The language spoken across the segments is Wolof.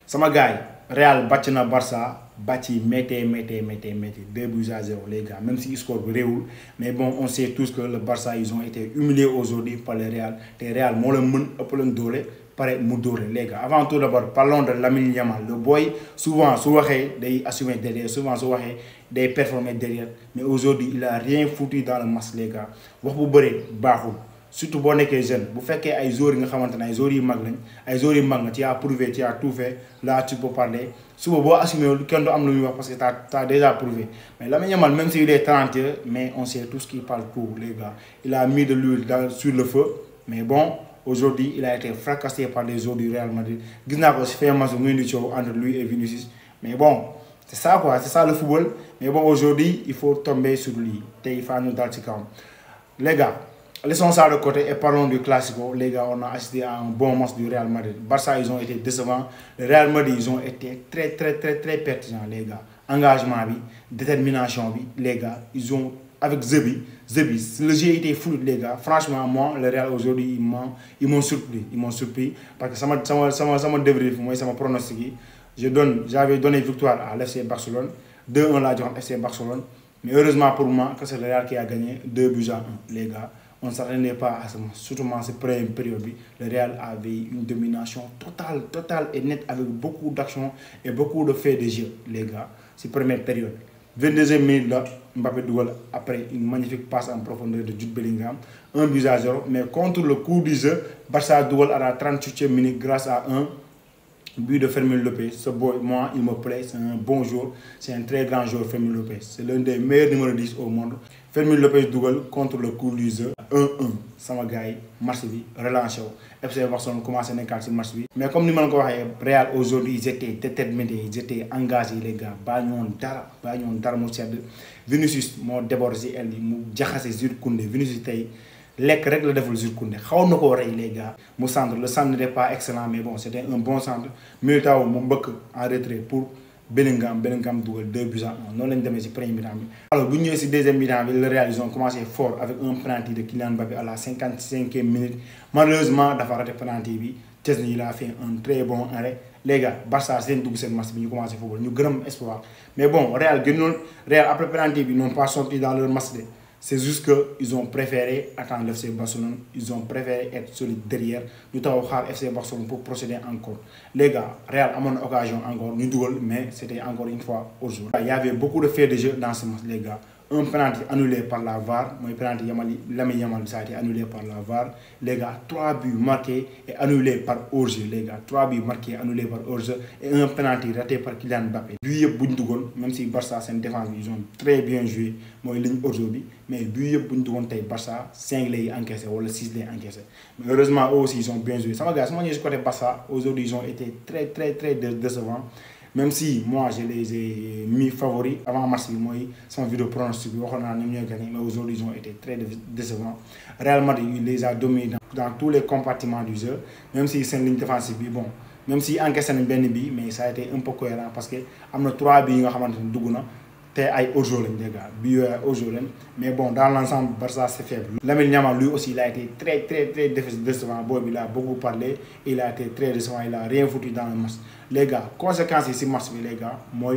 Sama gars, Real battu na Barça, battu mété 2-0 les gars, même si score réel, mais bon, on sait tous que le Barça ils ont été humiliés aujourd'hui par le Real. Le Real mo le mën ëpp leen doole paré mu doré les gars. Avant tout d'abord, parlons de Lamine Yamal. Le boy souvent su waxé day assumer derrière, souvent su waxé day performer derrière, mais aujourd'hui il a rien foutu dans le match les gars. Wax bu bëré baxul. Surtout boo nekkee jeune bu fekkee ay joueurs yi nga xamante ne ay joueurs yu mag lañ ay joueurs yu mag nga tu as prouvé tu as tout fait là tu peux parler suba boo assumé kenn du am lu muy wax parce que t'as déjà prouvé mais Lamine Yamal même s'il est talentueux mais on sait tout ce qui parle pour les gars il a mis de l'huile sur le feu mais bon aujourd'hui il a été fracassé par les joueurs du Real Madrid gis naa ko si fin match muy indi coow entre lui et Vinicius mais bon c'est ça quoi c'est ça le football mais bon aujourd'hui il faut tomber sur lui te il faut ñu dal ci kawam les gars. Laissons ça de côté et parlons du Classico. Les gars, on a assisté à un bon match du Real Madrid. Barça, ils ont été décevants. Le Real Madrid, ils ont été très pertinents, les gars. Engagement, détermination, les gars. Ils ont, avec Zebi, le jeu était fluide, les gars. Franchement, moi, le Real aujourd'hui, ils m'ont surpris. Ils m'ont surpris. Parce que ça m'a débrief, moi, ça m'a pronostiqué. J'avais donné victoire à l'FC Barcelone. 2-1 là, durant FC Barcelone. Mais heureusement pour moi, que c'est le Real qui a gagné 2-1, les gars. On ne s'attendait pas à ce match, surtout dans cette première période. Le Real avait une domination totale et nette avec beaucoup d'action et beaucoup de faits de jeu, les gars. Cette première période. 22e minute, là, Mbappé Dougal, après une magnifique passe en profondeur de Jude Bellingham, 1-0. Mais contre le coup du jeu, Barça Dougal à la 38e minute grâce à un but de Fermin Lopez. Ce boy, moi, il me plaît, c'est un bon joueur, c'est un très grand joueur, Fermin Lopez. C'est l'un des meilleurs numéros 10 au monde. Fermin Lopez Dougal contre le coup du jeu. 1-1 sama gars yi match bi relancé wu FC Barcelone commencé nekkaat ci match bi mais comme ni ma la ko waxee Real aujourd'hui ils étaient déterminés ils étaient engagés les gars baa ñoon dara mu sedd Vinicius moo débordé ci aile yi mu jaxase Jules Koundé Vinicius tey lekk rek la deful Jules Koundé xaw na koo rey les gars mu centre le centre n'était pas excellent mais bon c'était un bon centre Militao mu mbëkk en retrait pour Bellingham dougal 2-1 noonu lañ demee ci premier mi-temps bi alors bu ñu ñëwee ci deuxième mi-temps bi le Real ils ont commencé fort avec un penalty de Kylian Mbappé à la 55e minute malheureusement dafa raté penalty bi Chesney il a fait un très bon arrêt les gars Barça seen dugg seen match bi ñu commencé football ñu gërëm espoir mais bon Real après penalty bi n'ont pas sorti dans leur match de c'est juste qu'ils ont préféré attendre l'FC Barcelone, ils ont préféré être solides derrière. Nous avons fait FC Barcelone pour procéder encore. Les gars, Real a une occasion encore, nous double, mais c'était encore une fois aujourd'hui. Il y avait beaucoup de faits de jeu dans ce match, les gars. Un penalty annulé par la VAR, mon penalty Lamine Yamal ça a été annulé par la VAR. Les gars, 3 buts marqués et annulés par hors-jeu, les gars. 3 buts marqués et annulés par hors-jeu et un penalty raté par Kylian Mbappé. But yëpp buñ dugoon, même si Barça c'est une défense, ils ont très bien joué, mooy ligne hors-jeu bi, mais but yëpp buñ dugoon tey Barça 5 lay encaissé wala 6 lay encaissé. Mais heureusement eux aussi ils ont bien joué. Sama gars, sama ñëw ci côté Barça, aujourd'hui ils ont été très décevants. Même si moi je les ai mis favoris avant match bi mooy sama vidéo pronostic bi waxoon naa ñoom ñooy gagné mais aujourd'hui ils ont été très décevants. Real Madrid il les a dominés dans tous les compartiments du jeu même si seen ligne défensive bi bon même si encaissé nañ benn bi mais ça a été un peu cohérent parce que am na 3 bi yi nga xamante ne dugg na te ay hors-jeu lañ les gars bi yooyu ay hors-jeu lañ mais bon dans l'ensemble Barça c'est faible. Lamine Yamal lui aussi il a été très décevant boobu il a beaucoup parlé il a été très décevant il a rien foutu dans le match. Les gars, conséquences ici match les gars, moi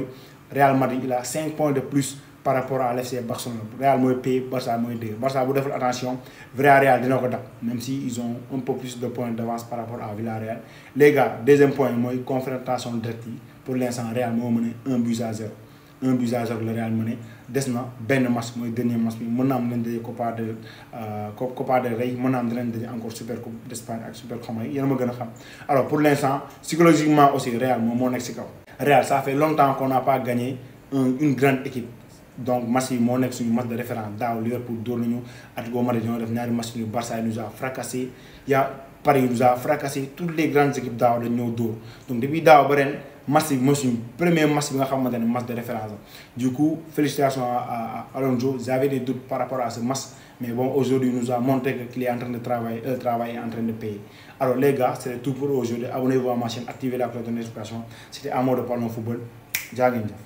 Real Madrid il a 5 points de plus par rapport à l'FC Barcelone. Real moi paye, Barça moi 2. Barça vous devez faire attention, Villarreal de notre même si ils ont un peu plus de points d'avance par rapport à Villarreal. Les gars, deuxième point moi confrontation directe pour l'instant Real moi mené 1-0. 1-0 le Real mené. Desna ben match mooy dernier match bi mën naa am leen daje Copa del Rey mën naa am dinañ daje encore Super Coupe d'Espagne ak Super xama yi yéen a ma gën a xam alors pour l'instant psychologiquement aussi Real moom moo nekk ci kaw Real ça fait longtemps qu'on n'a pas gagné une grande équipe donc match yi moo nekk suñu match de référence daaw Liverpool dóor nañu Atlético Madrid ñoo def ñaari match ñu Barça nous a fracassé Paris nous a fracassé toutes les grandes équipes daaw dañ ñoo dóor donc depuis daaw ba ren match bi mooy suñu premier match bi nga xamante ne match de référence. Du coup félicitations à Alonso. J'avais des doutes par rapport à ce match mais bon aujourd'hui il nous a montré qu'il est en train de travailler le travail est en train de payer. Alors les gars c'est tout pour aujourd'hui, abonnez-vous à ma chaîne, activez la cloche de notification. C'était Amadou de Parlons Football jaa ngeen jëf.